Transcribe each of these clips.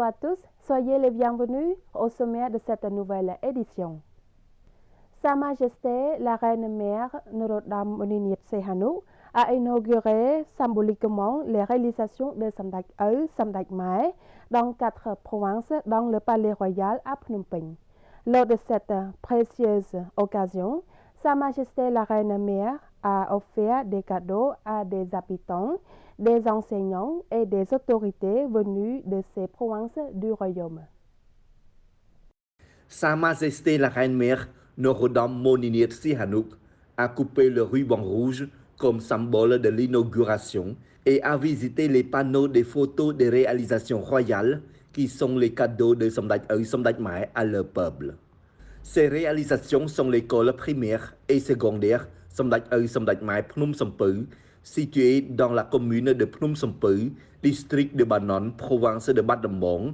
à tous, soyez les bienvenus au sommaire de cette nouvelle édition. Sa Majesté la Reine-Mère Norodom Moninit Sihanouk a inauguré symboliquement les réalisations de Samdech Eux, Samdech Mai dans 4 provinces dans le Palais Royal à Phnom Penh. Lors de cette précieuse occasion, Sa Majesté la Reine-Mère a offert des cadeaux à des habitants, des enseignants et des autorités venues de ces provinces du royaume. Sa Majesté la Reine-Mère Norodom Moninit Sihanouk a coupé le ruban rouge comme symbole de l'inauguration et a visité les panneaux des photos des réalisations royales qui sont les cadeaux de Samdech Eux, Samdech Mai à leur peuple. Ces réalisations sont l'école primaire et secondaire Samdech Eux, Samdech Mai Phnom Sampeu, située dans la commune de Phnom Sampeu, district de Banon, province de Bat Dambong,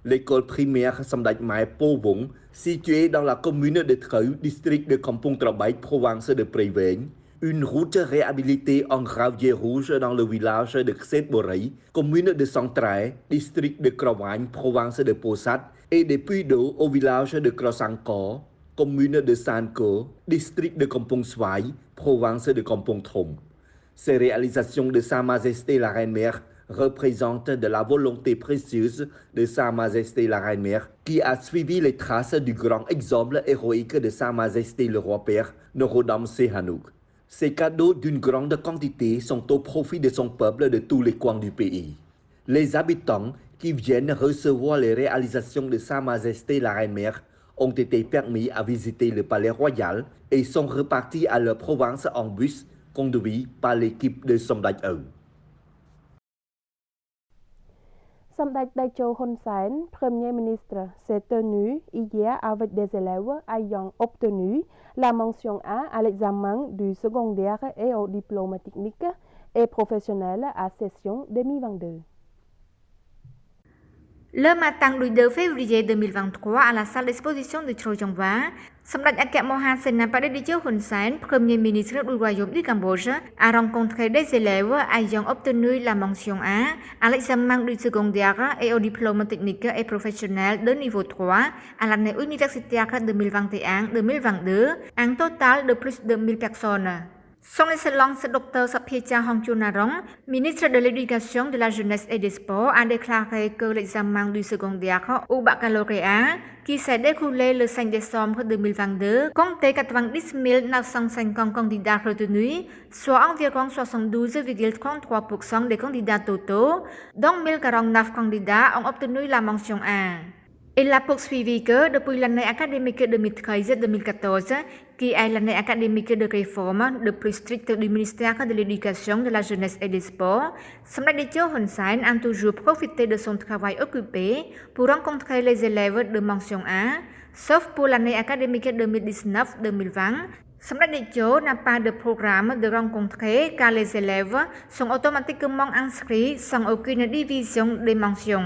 l'école primaire Samdech Mai Po Vung, située dans la commune de Treu, district de Kampong Trabai, province de Prey Veng, une route réhabilitée en gravier rouge dans le village de Kset Borei, commune de Sangtrai, district de Kravagne, province de Posat, et des puits d'eau au village de Krosangkor, commune de Sanko, district de Kampong Svai, province de Kampong Thom. Ces réalisations de Sa Majesté la Reine-Mère représentent de la volonté précieuse de Sa Majesté la Reine-Mère qui a suivi les traces du grand exemple héroïque de Sa Majesté le Roi-Père Norodom Sihanouk. Ces cadeaux d'une grande quantité sont au profit de son peuple de tous les coins du pays. Les habitants qui viennent recevoir les réalisations de Sa Majesté la Reine-Mère ont été permis à visiter le palais royal et sont repartis à leur province en bus conduit par l'équipe de Samdech Eux. Samdech Techo Hun Sen, Premier ministre, s'est tenu hier avec des élèves ayant obtenu la mention A à l'examen du secondaire et au diplôme technique et professionnel à session 2022. Le matin du 2 février 2023, à la salle d'exposition de Chojongwa, Samdech Akek Mohan Senapati Techo Hun Sen, Premier ministre du Royaume du Cambodge, a rencontré des élèves ayant obtenu la mention A à l'examen du secondaire et au diplôme technique et professionnel de niveau 3 à l'année universitaire 2021-2022, un total de plus de 1000 personnes. Son Excellence Dr. Sapiecha Hongchunarong, ministre de l'Éducation, de la Jeunesse et des Sports, a déclaré que l'examen du secondaire ou baccalauréat, qui s'est déroulé le 5 décembre 2022, comptait 90 950 candidats retenus, soit environ 72,33% des candidats totaux, dont 1049 candidats ont obtenu la mention A. Il a poursuivi que depuis l'année académique 2013-2014, qui est l'année académique de réforme le plus stricte du ministère de l'Éducation, de la Jeunesse et des Sports, Samdech Techo Hun Sen a toujours profité de son travail occupé pour rencontrer les élèves de mention A, sauf pour l'année académique 2019-2020. Samdech Techo n'a pas de programme de rencontrer car les élèves sont automatiquement inscrits sans aucune division des mentions.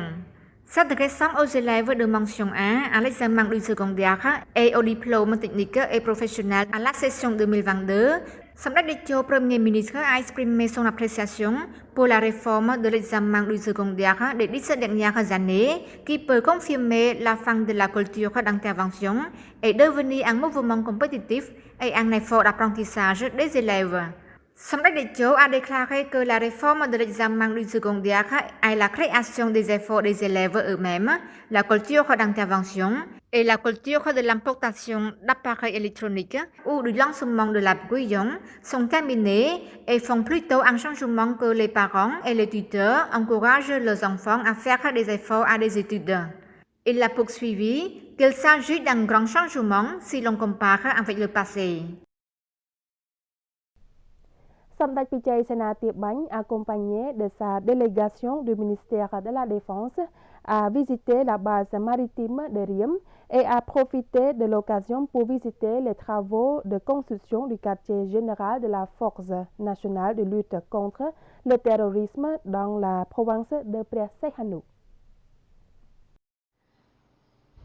S'adressant aux élèves de mention A à l'examen du secondaire et au diplôme technique et professionnel à la session 2022, Samdech Techo, Premier ministre, a exprimé son appréciation pour la réforme de l'examen du secondaire des 10 dernières années qui peut confirmer la fin de la culture d'intervention et devenir un mouvement compétitif et un effort d'apprentissage des élèves. Samdech Techo a déclaré que la réforme de l'examen du secondaire est la création des efforts des élèves eux-mêmes, la culture d'intervention et la culture de l'importation d'appareils électroniques ou du lancement de la brouillon sont terminés et font plutôt un changement que les parents et les tuteurs encouragent leurs enfants à faire des efforts à des études. Il a poursuivi qu'il s'agit d'un grand changement si l'on compare avec le passé. Samdech Pichai Senapati Bany, accompagné de sa délégation du ministère de la Défense, a visité la base maritime de Riem et a profité de l'occasion pour visiter les travaux de construction du quartier général de la Force nationale de lutte contre le terrorisme dans la province de Prey Sihanouk.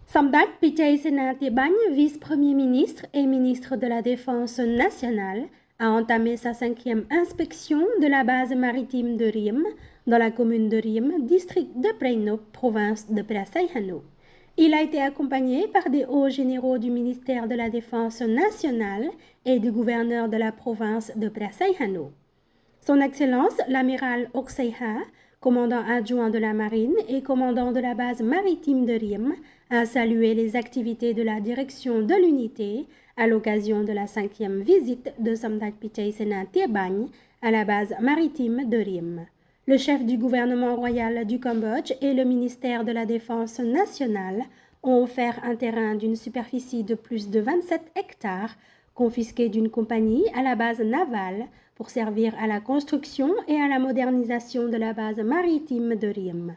Samdech Pichai Senapati Bany, vice-premier ministre et ministre de la Défense nationale, a entamé sa 5e inspection de la base maritime de Riem dans la commune de Riem, district de Preinop, province de Praslaihanok. Il a été accompagné par des hauts généraux du ministère de la Défense nationale et du gouverneur de la province de Praslaihanok. Son Excellence, l'amiral Okseiha, commandant adjoint de la marine et commandant de la base maritime de Riem, a salué les activités de la direction de l'unité à l'occasion de la 5e visite de Samdech Pichai Sena Tiebagn à la base maritime de Riem. Le chef du gouvernement royal du Cambodge et le ministère de la Défense nationale ont offert un terrain d'une superficie de plus de 27 hectares, confisqué d'une compagnie à la base navale pour servir à la construction et à la modernisation de la base maritime de Riem.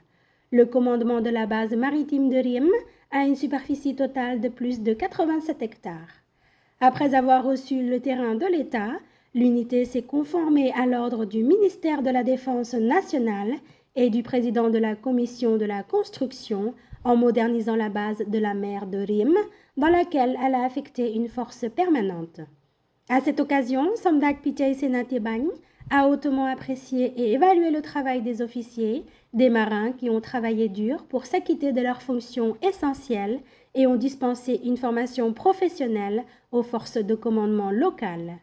Le commandement de la base maritime de Riem a une superficie totale de plus de 87 hectares. Après avoir reçu le terrain de l'État, l'unité s'est conformée à l'ordre du ministère de la Défense nationale et du président de la Commission de la construction en modernisant la base de la mer de Riem, dans laquelle elle a affecté une force permanente. À cette occasion, Samdech Pichai Sena Tiebagn a hautement apprécié et évalué le travail des officiers, des marins qui ont travaillé dur pour s'acquitter de leurs fonctions essentielles et ont dispensé une formation professionnelle aux forces de commandement locales.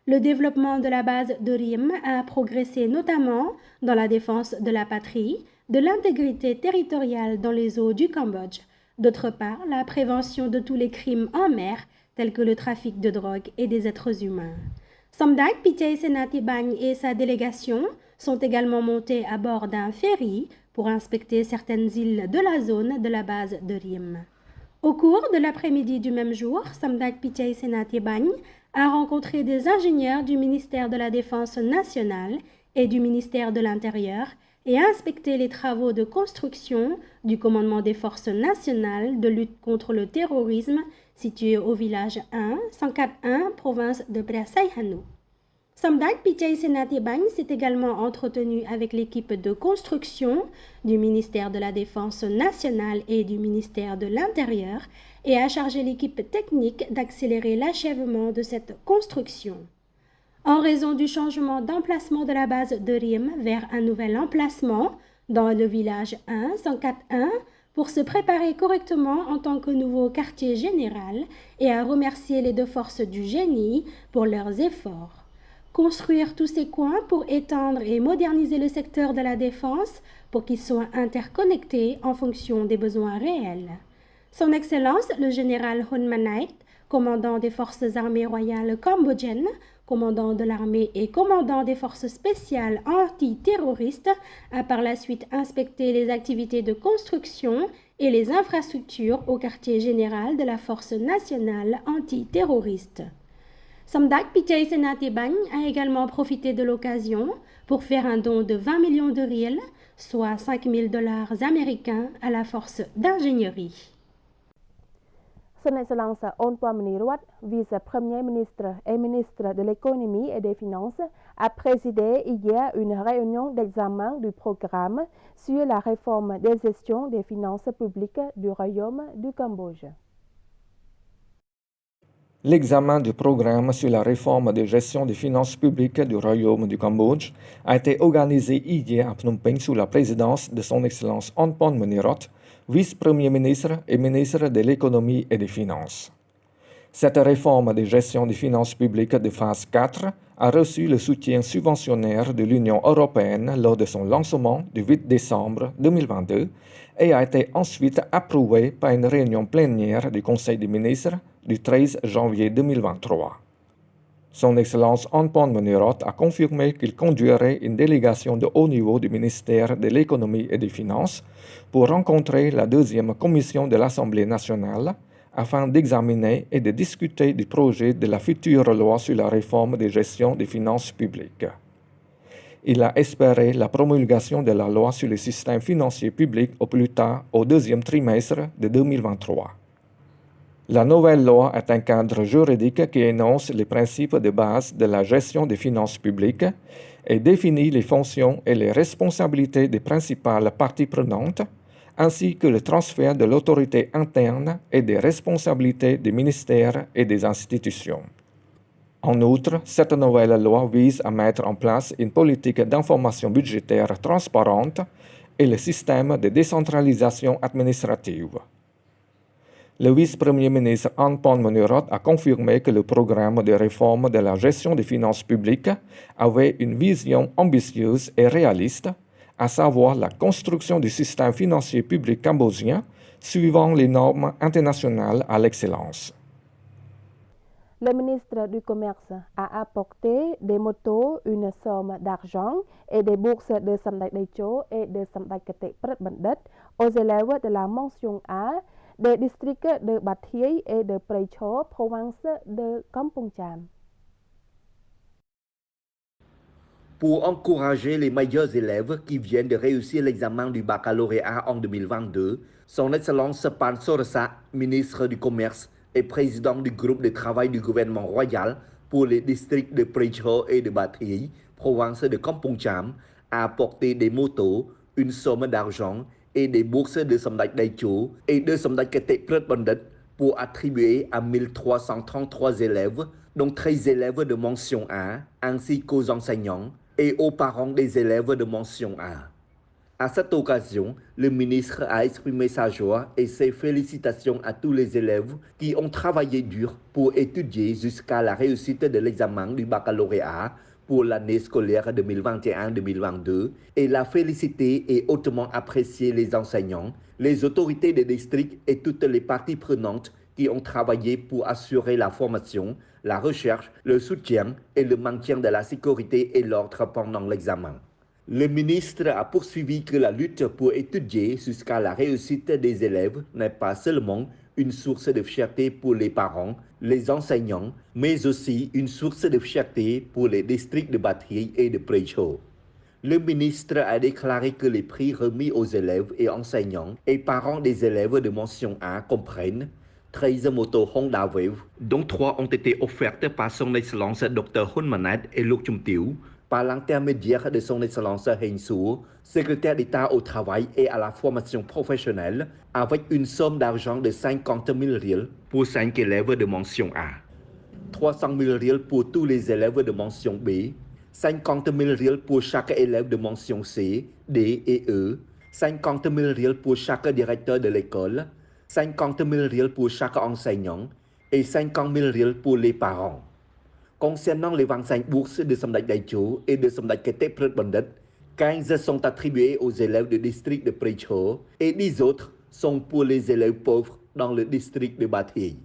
Le développement de la base de Riem a progressé notamment dans la défense de la patrie, de l'intégrité territoriale dans les eaux du Cambodge, d'autre part la prévention de tous les crimes en mer tels que le trafic de drogue et des êtres humains. Samdech Pichai Sena Tiebagn et sa délégation sont également montés à bord d'un ferry pour inspecter certaines îles de la zone de la base de Riem. Au cours de l'après-midi du même jour, Samdech Pichai Sena Tiebagn a rencontré des ingénieurs du ministère de la Défense nationale et du ministère de l'Intérieur et a inspecté les travaux de construction du commandement des forces nationales de lutte contre le terrorisme situé au village 1, 104-1, province de Praslaihanok. Samdech Pichai Sena Tiebagn s'est également entretenu avec l'équipe de construction du ministère de la Défense nationale et du ministère de l'Intérieur et a chargé l'équipe technique d'accélérer l'achèvement de cette construction. En raison du changement d'emplacement de la base de Riem vers un nouvel emplacement dans le village 1, 104-1, pour se préparer correctement en tant que nouveau quartier général et à remercier les deux forces du génie pour leurs efforts. Construire tous ces coins pour étendre et moderniser le secteur de la défense pour qu'il soit interconnecté en fonction des besoins réels. Son Excellence, le général Hun Manet, commandant des forces armées royales cambodgiennes, commandant de l'armée et commandant des forces spéciales antiterroristes, a par la suite inspecté les activités de construction et les infrastructures au quartier général de la force nationale antiterroriste. Samdech Pichai Sena Tiebagn a également profité de l'occasion pour faire un don de 20 millions de riels, soit 5 000 $ américains, à la force d'ingénierie. Son Excellence Onpon Rot, vice-premier ministre et ministre de l'économie et des finances, a présidé hier une réunion d'examen du programme sur la réforme des gestions des finances publiques du Royaume du Cambodge. L'examen du programme sur la réforme de gestion des finances publiques du Royaume du Cambodge a été organisé hier à Phnom Penh sous la présidence de son Excellence Onpon Rot, vice-premier ministre et ministre de l'économie et des finances. Cette réforme de gestion des finances publiques de phase 4 a reçu le soutien subventionnaire de l'Union européenne lors de son lancement du 8 décembre 2022 et a été ensuite approuvée par une réunion plénière du Conseil des ministres du 13 janvier 2023. Son Excellence Onpon Rot a confirmé qu'il conduirait une délégation de haut niveau du ministère de l'économie et des finances pour rencontrer la deuxième commission de l'Assemblée nationale afin d'examiner et de discuter du projet de la future loi sur la réforme de gestion des finances publiques. Il a espéré la promulgation de la loi sur le système financier public au plus tard au deuxième trimestre de 2023. La nouvelle loi est un cadre juridique qui énonce les principes de base de la gestion des finances publiques et définit les fonctions et les responsabilités des principales parties prenantes, ainsi que le transfert de l'autorité interne et des responsabilités des ministères et des institutions. En outre, cette nouvelle loi vise à mettre en place une politique d'information budgétaire transparente et le système de décentralisation administrative. Le vice-premier ministre Anton Munirot a confirmé que le programme de réforme de la gestion des finances publiques avait une vision ambitieuse et réaliste, à savoir la construction du système financier public cambodgien suivant les normes internationales à l'excellence. Le ministre du Commerce a apporté des motos, une somme d'argent et des bourses de Samdech Daicho et de Samdech Kete Pret Bandit aux élèves de la mention A des districts de Bathiei et de Preicho, province de Kampong Cham. Pour encourager les meilleurs élèves qui viennent de réussir l'examen du baccalauréat en 2022, Son Excellence Pan Sorasa, ministre du Commerce et président du groupe de travail du gouvernement royal pour les districts de Preicho et de Bathiei, province de Kampong Cham, a apporté des motos, une somme d'argent et des bourses de Samdech Daicho et de Samdech Kete Pret Bandit pour attribuer à 1333 élèves, dont 13 élèves de mention A, ainsi qu'aux enseignants et aux parents des élèves de mention A. À cette occasion, le ministre a exprimé sa joie et ses félicitations à tous les élèves qui ont travaillé dur pour étudier jusqu'à la réussite de l'examen du baccalauréat pour l'année scolaire 2021-2022 et l'a félicité et hautement apprécié les enseignants, les autorités des districts et toutes les parties prenantes qui ont travaillé pour assurer la formation, la recherche, le soutien et le maintien de la sécurité et l'ordre pendant l'examen. Le ministre a poursuivi que la lutte pour étudier jusqu'à la réussite des élèves n'est pas seulement une source de fierté pour les parents, les enseignants, mais aussi une source de fierté pour les districts de Bathiei et de Preicho. Le ministre a déclaré que les prix remis aux élèves et enseignants et parents des élèves de mention A comprennent 13 motos Honda Wave, dont 3 ont été offertes par son Excellence Dr Hun Manet et Luc Chum Tiu, par l'intermédiaire de son Excellence Heng Su, secrétaire d'État au travail et à la formation professionnelle, avec une somme d'argent de 50 000 riels pour 5 élèves de mention A, 300 000 riels pour tous les élèves de mention B, 50 000 riels pour chaque élève de mention C, D et E, 50 000 riels pour chaque directeur de l'école, 50 000 riels pour chaque enseignant et 50 000 riels pour les parents. Concernant les 25 bourses de Samdech Daicho et de Samdech Kete Pret Bandit, 15 sont attribuées aux élèves du district de Preicho et 10 autres sont pour les élèves pauvres dans le district de Bathiei.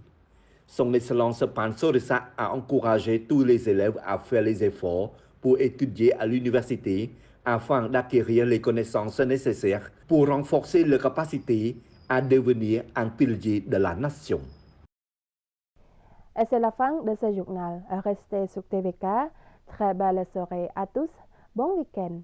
Son Excellence Pan Sorasa a encouragé tous les élèves à faire les efforts pour étudier à l'université afin d'acquérir les connaissances nécessaires pour renforcer leur capacité à devenir un pilier de la nation. Et c'est la fin de ce journal. Restez sur TVK. Très belle soirée à tous. Bon week-end.